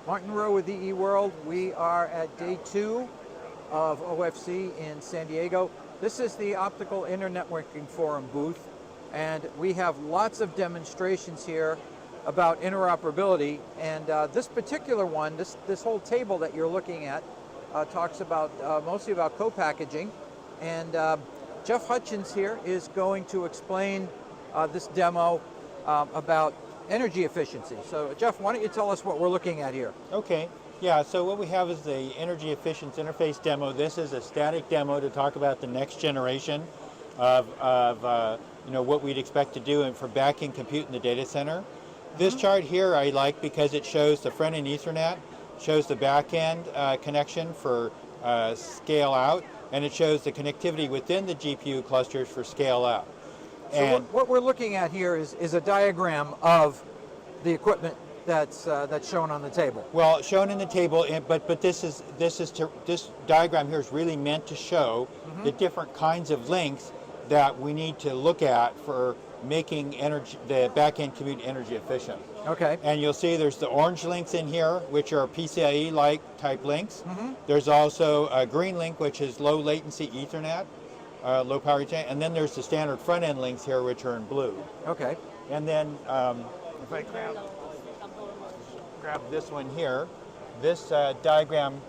Martin Rowe with EE World. We are at day 2 of OFC in San Diego. This is the Optical Internetworking Forum booth, and we have lots of demonstrations here about interoperability. And this particular one, this whole table that you're looking at, talks about mostly about co-packaging. And Jeff Hutchins here is going to explain this demo about energy efficiency. So Jeff, why don't you tell us what we're looking at here? Okay, yeah, so what we have is the energy efficient interface demo. This is a static demo to talk about the next generation of what we'd expect to do for back-end compute in the data center. This chart here I like because it shows the front-end Ethernet, shows the back-end connection for scale out, and it shows the connectivity within the GPU clusters for scale out. So what we're looking at here is a diagram of the equipment that's shown on the table. Well, shown in the table, but this diagram here is really meant to show the different kinds of links that we need to look at for making the back-end compute energy efficient. Okay. And you'll see there's the orange links in here, which are PCIe-like type links. There's also a green link, which is low latency Ethernet. Low power Ethernet, and then there's the standard front end links here, which are in blue. Okay. And then if I grab this one here, this diagram,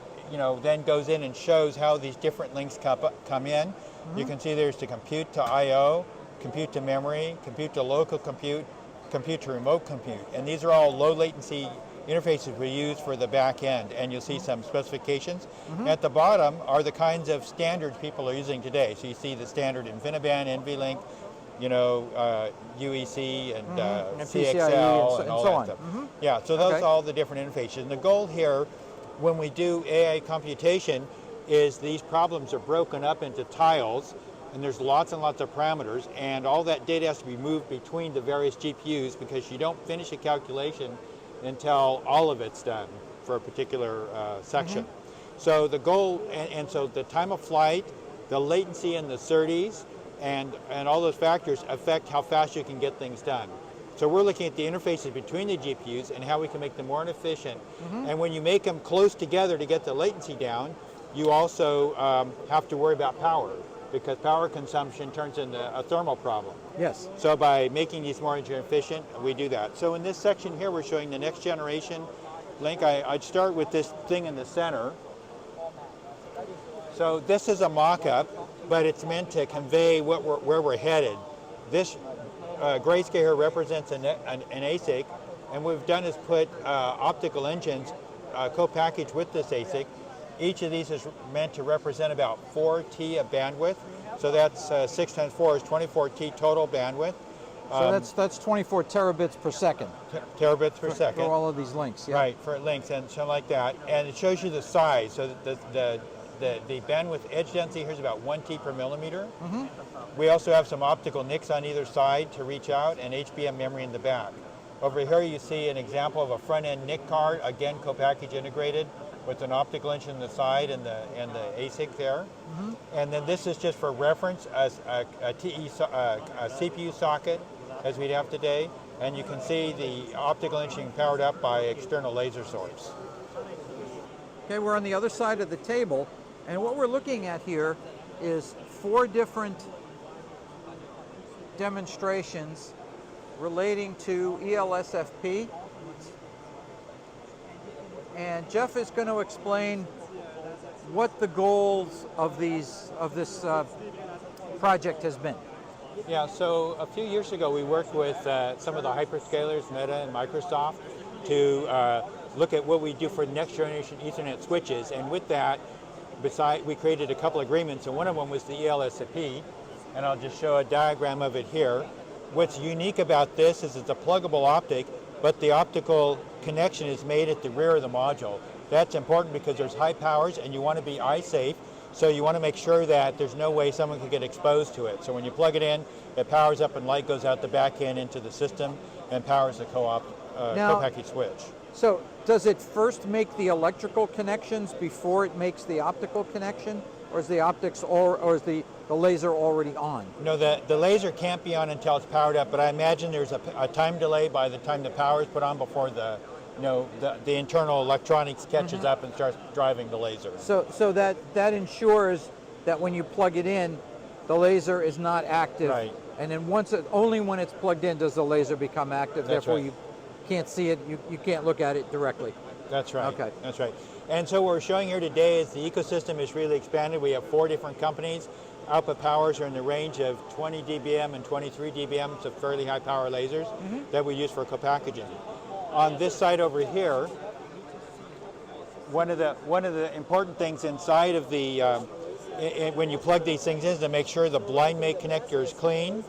then goes in and shows how these different links come in. You can see there's the compute to I/O, compute to memory, compute to local compute, compute to remote compute, and these are all low latency interfaces we use for the back end, and you'll see some specifications. At the bottom are the kinds of standards people are using today. So you see the standard InfiniBand, NVLink, UEC, and CXL, and all that stuff. Yeah, so those are all the different interfaces. And the goal here, when we do AI computation, is these problems are broken up into tiles, and there's lots and lots of parameters, and all that data has to be moved between the various GPUs because you don't finish a calculation until all of it's done for a particular section. So the goal, and so the time of flight, the latency and the SerDes, and all those factors affect how fast you can get things done. So we're looking at the interfaces between the GPUs and how we can make them more efficient. And when you make them close together to get the latency down, you also have to worry about power, because power consumption turns into a thermal problem. Yes. So by making these more energy efficient, we do that. So in this section here, we're showing the next generation link. I'd start with this thing in the center. So this is a mock-up, but it's meant to convey where we're headed. This grayscale here represents an ASIC, and what we've done is put optical engines co-packaged with this ASIC. Each of these is meant to represent about 4 T of bandwidth. So that's 6 times 4 is 24 T total bandwidth. So that's 24 terabits per second. Terabits per second. For all of these links, yeah. Right, for links and something like that. And it shows you the size. So the bandwidth edge density here is about 1 T per millimeter. We also have some optical NICs on either side to reach out, and HBM memory in the back. Over here you see an example of a front-end NIC card, again co-package integrated, with an optical engine on the side and the ASIC there. And then this is just for reference as a CPU socket, as we'd have today. And you can see the optical engine powered up by external laser source. Okay, we're on the other side of the table, and what we're looking at here is 4 different demonstrations relating to ELSFP. And Jeff is going to explain what the goals of this project has been. Yeah, so a few years ago we worked with some of the hyperscalers, Meta and Microsoft, to look at what we do for next generation Ethernet switches. And with that, we created a couple agreements, and one of them was the ELSFP, and I'll just show a diagram of it here. What's unique about this is it's a pluggable optic, but the optical connection is made at the rear of the module. That's important because there's high powers and you want to be eye safe, so you want to make sure that there's no way someone could get exposed to it. So when you plug it in, it powers up and light goes out the back end into the system and powers the co-package switch. So does it first make the electrical connections before it makes the optical connection? Or is the optics or is the laser already on? No, the laser can't be on until it's powered up, but I imagine there's a time delay by the time the power is put on before the the internal electronics catches up and starts driving the laser. So that ensures that when you plug it in, the laser is not active. Right. And then only when it's plugged in does the laser become active. That's Therefore, right. you can't see it. You can't look at it directly. That's right. Okay. That's right. And so what we're showing here today is the ecosystem is really expanded. We have 4 different companies. Output powers are in the range of 20 dBm and 23 dBm, so fairly high power lasers that we use for co-packaging. On this side over here, one of the important things inside of the when you plug these things in is to make sure the blind mate connector is clean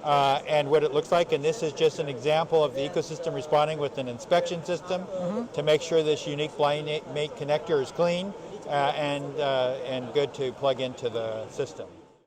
and what it looks like. And this is just an example of the ecosystem responding with an inspection system to make sure this unique blind mate connector is clean and good to plug into the system.